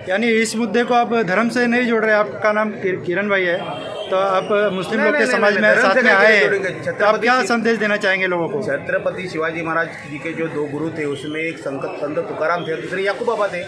यानी इस मुद्दे को आप धर्म से नहीं जोड़ रहे। आपका नाम किरण भाई है, तो आप मुस्लिम लोग के समाज में साथ में आए हैं, तो आप क्या संदेश देना चाहेंगे लोगों को? छत्रपति शिवाजी महाराज जी के जो दो गुरु थे, उसमें एक संत तुकाराम थे, दूसरे याकूब बाबा थे।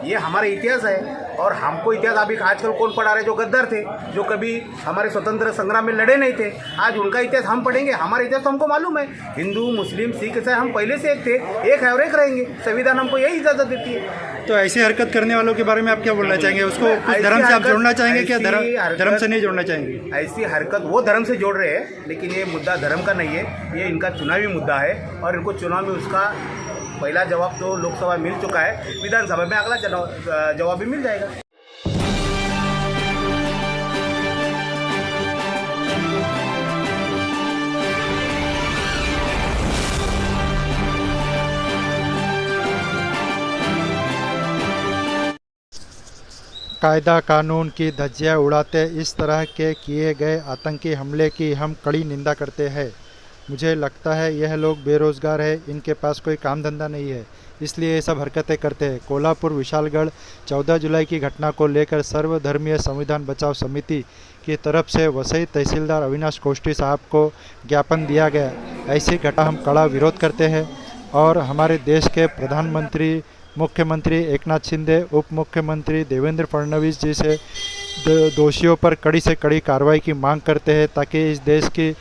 ये हमारा इतिहास है, और हमको इतिहास अभी आजकल कौन पढ़ा रहे? जो गद्दार थे, जो कभी हमारे स्वतंत्र संग्राम में लड़े नहीं थे, आज उनका इतिहास हम पढ़ेंगे। हमारा इतिहास तो हमको मालूम है। हिंदू मुस्लिम सिख ईसाई हम पहले से एक थे, एक है और एक रहेंगे। संविधान हमको यही इजाज़त देती है। तो ऐसी हरकत करने वालों के बारे में आप क्या बोलना चाहेंगे? उसको कुछ धर्म से आप जोड़ना चाहेंगे क्या? धर्म से नहीं जोड़ना चाहेंगे? ऐसी हरकत वो धर्म से जोड़ रहे हैं, लेकिन ये मुद्दा धर्म का नहीं है, ये इनका चुनावी मुद्दा है, और इनको चुनाव में उसका पहला जवाब तो लोकसभा मिल चुका है, विधानसभा में अगला जवाब भी मिल जाएगा। कायदा कानून की धज्जियां उड़ाते इस तरह के किए गए आतंकी हमले की हम कड़ी निंदा करते हैं। मुझे लगता है यह लोग बेरोज़गार हैं, इनके पास कोई काम धंधा नहीं है, इसलिए ये सब हरकतें करते हैं। कोल्हापुर विशालगढ़ 14 जुलाई की घटना को लेकर सर्वधर्मीय संविधान बचाओ समिति की तरफ से वसई तहसीलदार अविनाश कोष्टी साहब को ज्ञापन दिया गया। ऐसी घटना हम कड़ा विरोध करते हैं और हमारे देश के प्रधानमंत्री, मुख्यमंत्री एकनाथ शिंदे, उप मुख्यमंत्री देवेंद्र फडणवीस जी से दोषियों पर कड़ी से कड़ी कार्रवाई की मांग करते हैं, ताकि इस देश की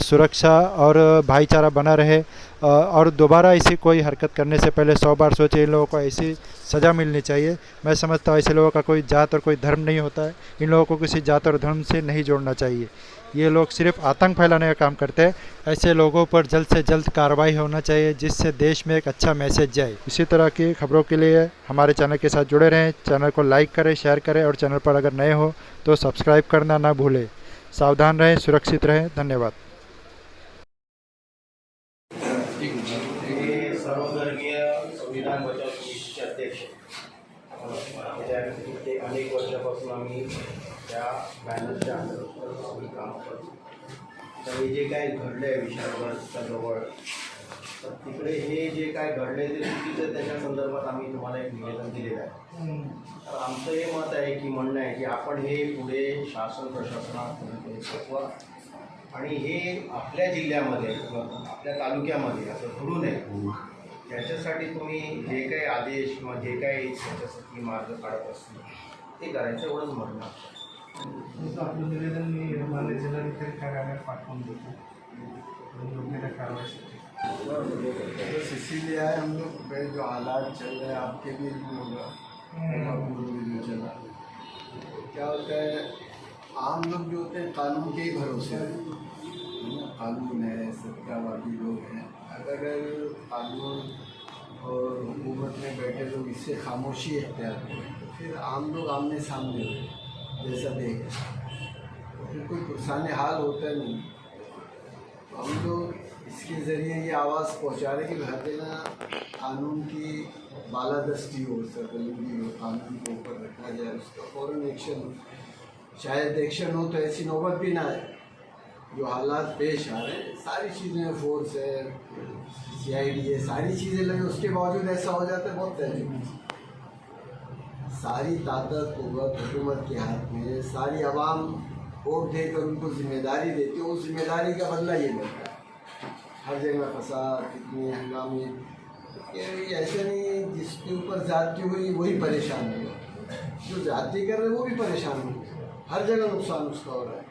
सुरक्षा और भाईचारा बना रहे। और दोबारा ऐसी कोई हरकत करने से पहले 100 बार सोचे। इन लोगों को ऐसी सज़ा मिलनी चाहिए। मैं समझता हूँ ऐसे लोगों का कोई जात और कोई धर्म नहीं होता है। इन लोगों को किसी जात और धर्म से नहीं जोड़ना चाहिए। ये लोग सिर्फ आतंक फैलाने का काम करते हैं। ऐसे लोगों पर जल्द से जल्द कार्रवाई होना चाहिए, जिससे देश में एक अच्छा मैसेज जाए। इसी तरह की खबरों के लिए हमारे चैनल के साथ जुड़े रहें। चैनल को लाइक करें, शेयर करें, और चैनल पर अगर नए हो तो सब्सक्राइब करना ना भूलें। सावधान रहें, सुरक्षित रहें। धन्यवाद। सर्वधर्मीय संविधान बचाव समितीचे अध्यक्ष, अनेक वर्षापासून आम्ही त्या बॅनरच्या आंदोलनावर काम करतो। तर हे जे काय घडलं आहे विशालगडच्या जवळ, तर तिकडे हे जे काय घडलं आहे ते चुकीचं, त्याच्या संदर्भात आम्ही तुम्हाला एक निवेदन दिलेलं आहे। तर आमचं हे मत आहे की म्हणणं आहे की आपण हे पुढे शासन प्रशासनात शिकवा, आणि हे आपल्या जिल्ह्यामध्ये किंवा आपल्या तालुक्यामध्ये असं घडू नये, याच्यासाठी तुम्ही जे काही आदेश किंवा जे काही त्याच्यासाठी मार्ग काढत असतील ते करायचं, एवढंच म्हणणं आहे। आपलं निवेदन मी माननीय जिल्हाधिकारी कार्यालयात पाठवून देतो योग्य त्या कारवाईसाठी। बस इसीलिए आए हम लोग पे जो हालात चल रहे हैं, आपके भी होगा, जो चला क्या होता है, आम लोग जो होते हैं कानून के ही भरोसे हैं। कानून है, सत्तावादी लोग हैं। अगर कानून और हुकूमत में बैठे लोग इससे खामोशी इख्तियार करें, तो फिर आम लोग आमने सामने हो जैसा देख, तो फिर कोई पुरसाने हाल होता नहीं। तो हम लोग इसके ज़रिए ये आवाज़ पहुँचा रहे कि हर जगह कानून की बालादस्ती हो, सरकलंदी हो, कानून को ऊपर रखा जाए, उसका फ़ौरन एक्शन हो। शायद एक्शन हो तो ऐसी नौबत भी ना आए। जो हालात पेश आ रहे हैं, सारी चीज़ें, फोर्स है, CID है, सारी चीज़ें लगे, उसके बावजूद ऐसा हो जाता है, बहुत तहरीर। सारी ताकत कुव्वत हुकूमत के हाथ में है। सारी आवाम वोट देकर उनको जिम्मेदारी देती है, उस जिम्मेदारी का बदला ये मिलता है। हर जगह फसाद, कितने हंगामे, ऐसे नहीं जिसके ऊपर जाती हुई वही परेशान होगा, जो जाति कर रहे वो भी परेशान होंगे। हर जगह नुकसान उसका हो रहा है।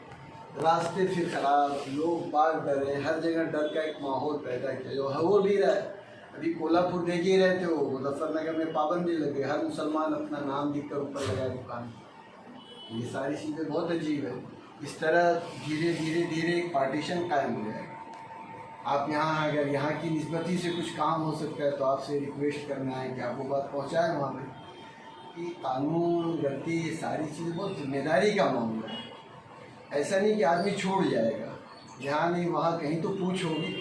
रास्ते फिर खराब, लोग बाग डरे, हर जगह डर का एक माहौल पैदा किया जो हो भी रहा है। अभी कोल्हापुर देख ही रहे थे, वो मुजफ्फरनगर में पाबंदी लग गई, हर मुसलमान अपना नाम लिख कर ऊपर लगाए दुकान। ये सारी चीज़ें बहुत अजीब है। इस तरह धीरे धीरे धीरे एक पार्टीशन कायम हो जाएगा। आप यहाँ अगर यहाँ की निस्बती से कुछ काम हो सकता है तो आपसे रिक्वेस्ट करना है कि आप वो बात पहुँचाएँ वहाँ पर कि कानून गलती सारी चीज़ें बहुत जिम्मेदारी का मामला है। ऐसा नहीं कि आदमी छोड़ जाएगा, जहाँ नहीं वहाँ कहीं तो पूछ होगी।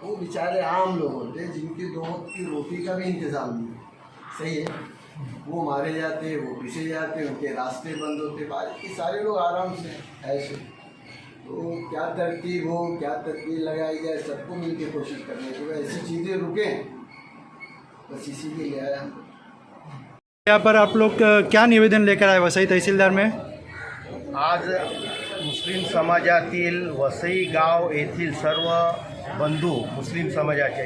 वो बेचारे आम लोग होते हैं जिनके 2 वक्त की रोटी का भी इंतज़ाम नहीं है, सही है, वो मारे जाते, वो पीछे जाते, उनके रास्ते बंद होते, बाकी सारे लोग आराम से ऐसे। तो क्या तरतीब हो, क्या तदबीर लगाई जाए, सबको मिल के कोशिश करनी है कि ऐसी चीज़ें रुकें। बस इसी के लिए आया हम। यहाँ पर आप लोग क्या निवेदन लेकर आए वसई तहसीलदार में? आज मुस्लिम समाजातील वसई गाव येथील सर्व बंधू मुस्लिम समाजाचे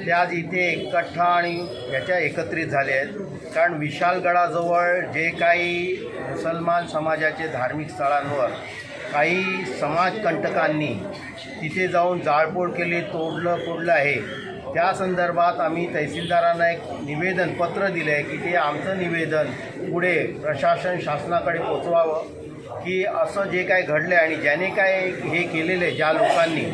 ते आज इथे एकट्ठा आणि याच्या एकत्रित झाले आहेत. कारण विशालगडाजवळ जे काही मुसलमान समाजाचे धार्मिक स्थळांवर काही समाजकंटकांनी तिथे जाऊन जाळपोळ केली, फोडलं आहे, त्या संदर्भात आम्ही तहसीलदारांना एक निवेदन पत्र दिलं आहे की ते आमचं निवेदन पुढे प्रशासन शासनाकडे पोचवावं की असं जे काय घडलं आहे आणि ज्याने काय हे केलेले ज्या लोकांनी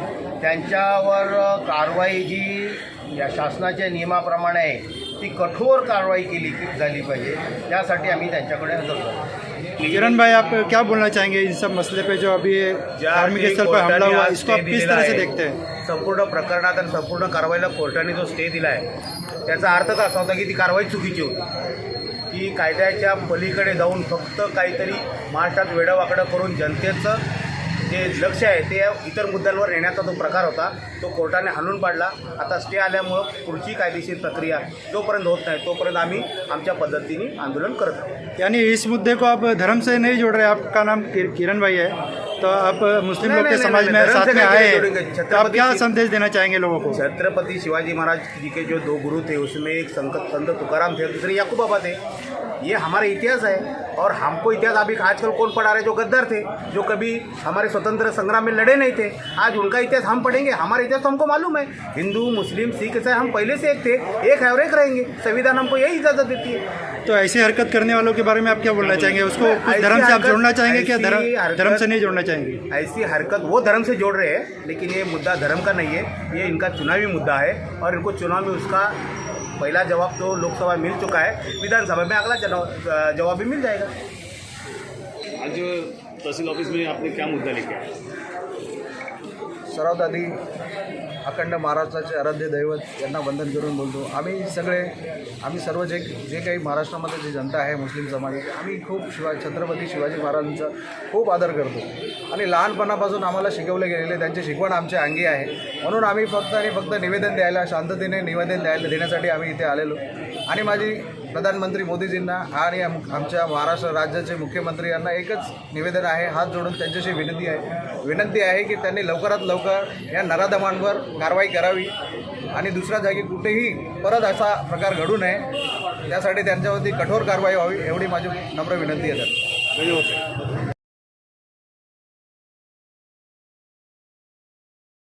त्यांच्यावर कारवाई जी या शासनाच्या नियमाप्रमाणे आहे ती कठोर कारवाई झाली पाहिजे. त्यासाठी आम्ही त्यांच्याकडे हजर करतो. किरण भाई, आप क्या बोलना चाहेंगे इन सब मसले पे जो अभी धार्मिक स्थल पर हमला हुआ, इसको आप किस तरह से देखते हैं? संपूर्ण प्रकरणात आणि संपूर्ण कारवाईला कोर्टाने जो स्टे दिला आहे त्याचा अर्थ असा होता की ती कारवाई चुकीची होती, की कायद्याच्या पलीकडे जाऊन फक्त काहीतरी महाराष्ट्रात वेडावाकडं करून जनतेचं जे लक्ष आहे ते इतर मुद्द्यांवर नेण्याचा जो प्रकार होता तो कोर्टाने हाणून पाडला. आता स्टे आल्यामुळं पुढची कायदेशीर प्रक्रिया जोपर्यंत होत नाही तोपर्यंत आम्ही आमच्या पद्धतीने आंदोलन करत आहोत. यानी इस मुद्दे को आप धर्म से नहीं जोड़ रहे? आपका नाम किरण भाई है, तो आप मुस्लिम लोग के समाज में साथ में आए हैं, तो आप क्या संदेश देना चाहेंगे लोगों को? छत्रपति शिवाजी महाराज जी के जो 2 गुरु थे उसमें एक संत तुकाराम थे, दूसरे याकूब बाबा थे. ये हमारा इतिहास है और हमको इतिहास अभी आजकल कौन पढ़ा रहे? जो गद्दार थे, जो कभी हमारे स्वतंत्र संग्राम में लड़े नहीं थे, आज उनका इतिहास हम पढ़ेंगे. हमारा इतिहास तो हमको मालूम है. हिंदू मुस्लिम सिख ईसाई हम पहले से एक थे, एक है और एक रहेंगे. संविधान हमको यही इजाज़त देती है. तो ऐसी हरकत करने वालों के बारे में आप क्या बोलना चाहेंगे? उसको कुछ धर्म से आप जोड़ना चाहेंगे क्या धर्म से नहीं जोड़ना चाहेंगे? ऐसी हरकत वो धर्म से जोड़ रहे हैं, लेकिन ये मुद्दा धर्म का नहीं है, ये इनका चुनावी मुद्दा है और इनको चुनाव में उसका पहला जवाब तो लोकसभा मिल चुका है, विधानसभा में अगला जवाब भी मिल जाएगा. आज तहसील ऑफिस में आपने क्या मुद्दा लेके आए? सर्वात आधी अखंड महाराष्ट्राचे आराध्य दैवत यांना वंदन करून बोलतो. आम्ही सर्व जे काही महाराष्ट्रामध्ये जी जनता आहे मुस्लिम समाजाची, आम्ही खूप छत्रपती शिवाजी महाराजांचा खूप आदर करतो आणि लहानपणापासून आम्हाला शिकवले गेलेले त्यांची शिकवण आमच्या अंगी आहे. म्हणून आम्ही फक्त निवेदन द्यायला, शांततेने निवेदन देण्यासाठी आम्ही इथे आलेलो. आणि माझी प्रधानमंत्री मोदीजींना आणि आमच्या महाराष्ट्र राज्याचे मुख्यमंत्री यांना एकच निवेदन आहे, हात जोडून त्यांच्याशी विनंती आहे की त्यांनी लवकरात लवकर या नराधमांवर कारवाई करावी आणि दुसऱ्या जागी कुठेही परत असा प्रकार घडू नये, त्यासाठी त्यांच्यावरती कठोर कारवाई व्हावी एवढी माझी नम्र विनंती आहे. धन्यवाद.